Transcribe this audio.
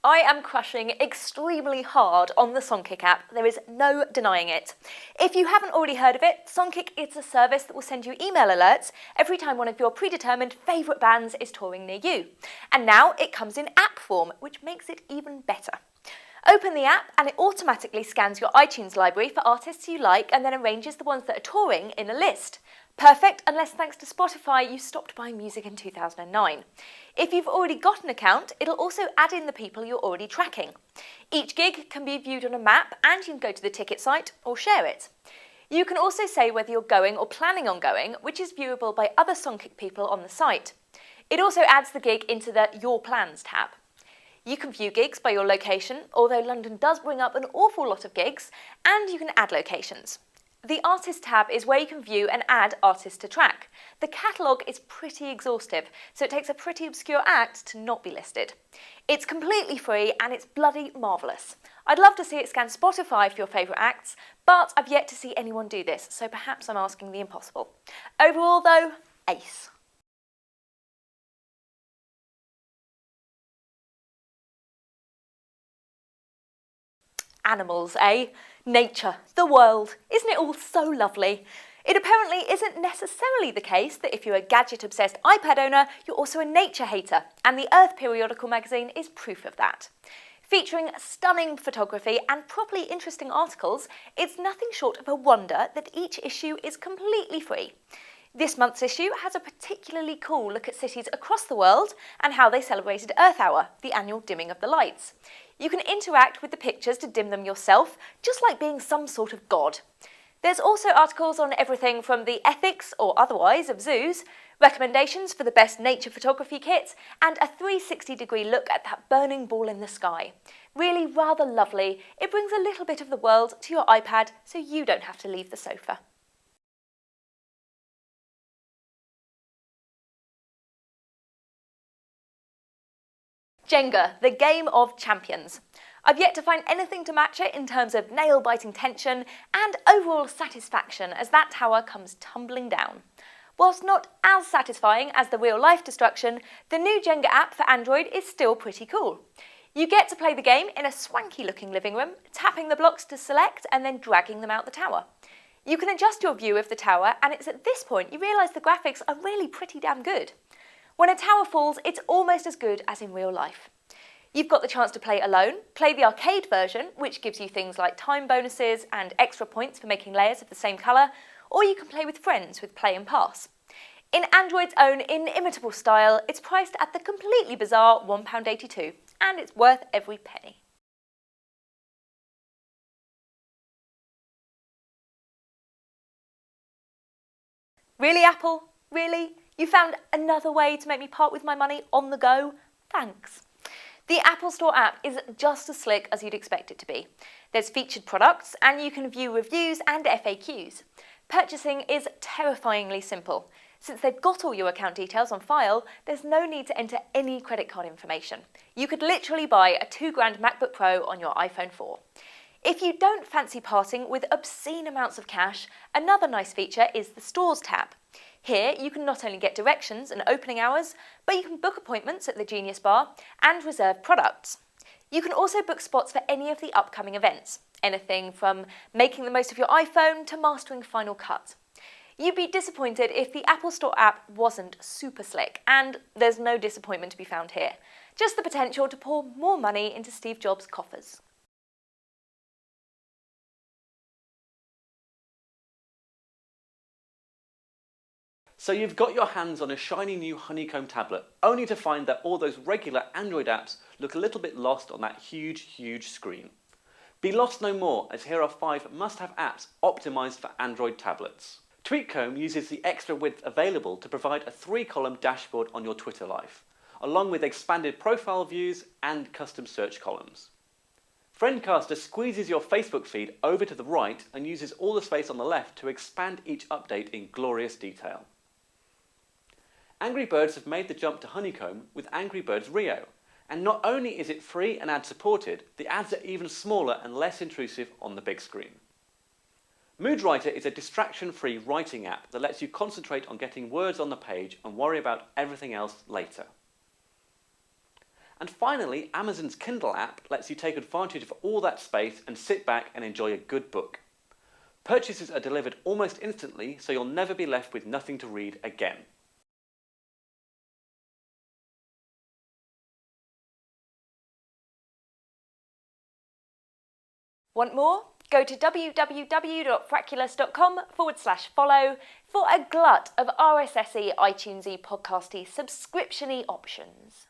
I am crushing extremely hard on the Songkick app. There is no denying it. If you haven't already heard of it, Songkick is a service that will send you email alerts every time one of your predetermined favourite bands is touring near you. And now it comes in app form, which makes it even better. Open the app and it automatically scans your iTunes library for artists you like and then arranges the ones that are touring in a list. Perfect, unless thanks to Spotify you stopped buying music in 2009. If you've already got an account, it'll also add in the people you're already tracking. Each gig can be viewed on a map and you can go to the ticket site or share it. You can also say whether you're going or planning on going, which is viewable by other Songkick people on the site. It also adds the gig into the Your Plans tab. You can view gigs by your location, although London does bring up an awful lot of gigs, and you can add locations. The Artist tab is where you can view and add artists to track. The catalogue is pretty exhaustive, so it takes a pretty obscure act to not be listed. It's completely free and it's bloody marvellous. I'd love to see it scan Spotify for your favourite acts, but I've yet to see anyone do this, so perhaps I'm asking the impossible. Overall though, ace. Animals, eh? Nature, the world, isn't it all so lovely? It apparently isn't necessarily the case that if you're a gadget-obsessed iPad owner, you're also a nature hater, and the Earth Periodical magazine is proof of that. Featuring stunning photography and properly interesting articles, it's nothing short of a wonder that each issue is completely free. This month's issue has a particularly cool look at cities across the world and how they celebrated Earth Hour, the annual dimming of the lights. You can interact with the pictures to dim them yourself, just like being some sort of god. There's also articles on everything from the ethics, or otherwise, of zoos, recommendations for the best nature photography kits, and a 360-degree look at that burning ball in the sky. Really rather lovely. It brings a little bit of the world to your iPad so you don't have to leave the sofa. Jenga, the game of champions. I've yet to find anything to match it in terms of nail-biting tension and overall satisfaction as that tower comes tumbling down. Whilst not as satisfying as the real-life destruction, the new Jenga app for Android is still pretty cool. You get to play the game in a swanky-looking living room, tapping the blocks to select and then dragging them out the tower. You can adjust your view of the tower, and it's at this point you realise the graphics are really pretty damn good. When a tower falls, it's almost as good as in real life. You've got the chance to play alone, play the arcade version, which gives you things like time bonuses and extra points for making layers of the same colour, or you can play with friends with Play and Pass. In Android's own inimitable style, it's priced at the completely bizarre £1.82, and it's worth every penny. Really, Apple? Really? You found another way to make me part with my money on the go? Thanks. The Apple Store app is just as slick as you'd expect it to be. There's featured products and you can view reviews and FAQs. Purchasing is terrifyingly simple. Since they've got all your account details on file, there's no need to enter any credit card information. You could literally buy a £2,000 MacBook Pro on your iPhone 4. If you don't fancy parting with obscene amounts of cash, another nice feature is the Stores tab. Here you can not only get directions and opening hours, but you can book appointments at the Genius Bar and reserve products. You can also book spots for any of the upcoming events, anything from making the most of your iPhone to mastering Final Cut. You'd be disappointed if the Apple Store app wasn't super slick, and there's no disappointment to be found here. Just the potential to pour more money into Steve Jobs' coffers. So you've got your hands on a shiny new Honeycomb tablet, only to find that all those regular Android apps look a little bit lost on that huge screen. Be lost no more, as here are 5 must-have apps optimised for Android tablets. Tweetcomb uses the extra width available to provide a 3-column dashboard on your Twitter life, along with expanded profile views and custom search columns. Friendcaster squeezes your Facebook feed over to the right and uses all the space on the left to expand each update in glorious detail. Angry Birds have made the jump to Honeycomb with Angry Birds Rio, and not only is it free and ad supported, the ads are even smaller and less intrusive on the big screen. Moodwriter is a distraction-free writing app that lets you concentrate on getting words on the page and worry about everything else later. And finally, Amazon's Kindle app lets you take advantage of all that space and sit back and enjoy a good book. Purchases are delivered almost instantly, so you'll never be left with nothing to read again. Want more? Go to www.frackulous.com/follow for a glut of RSS-y, iTunes-y, podcasty, subscription-y options.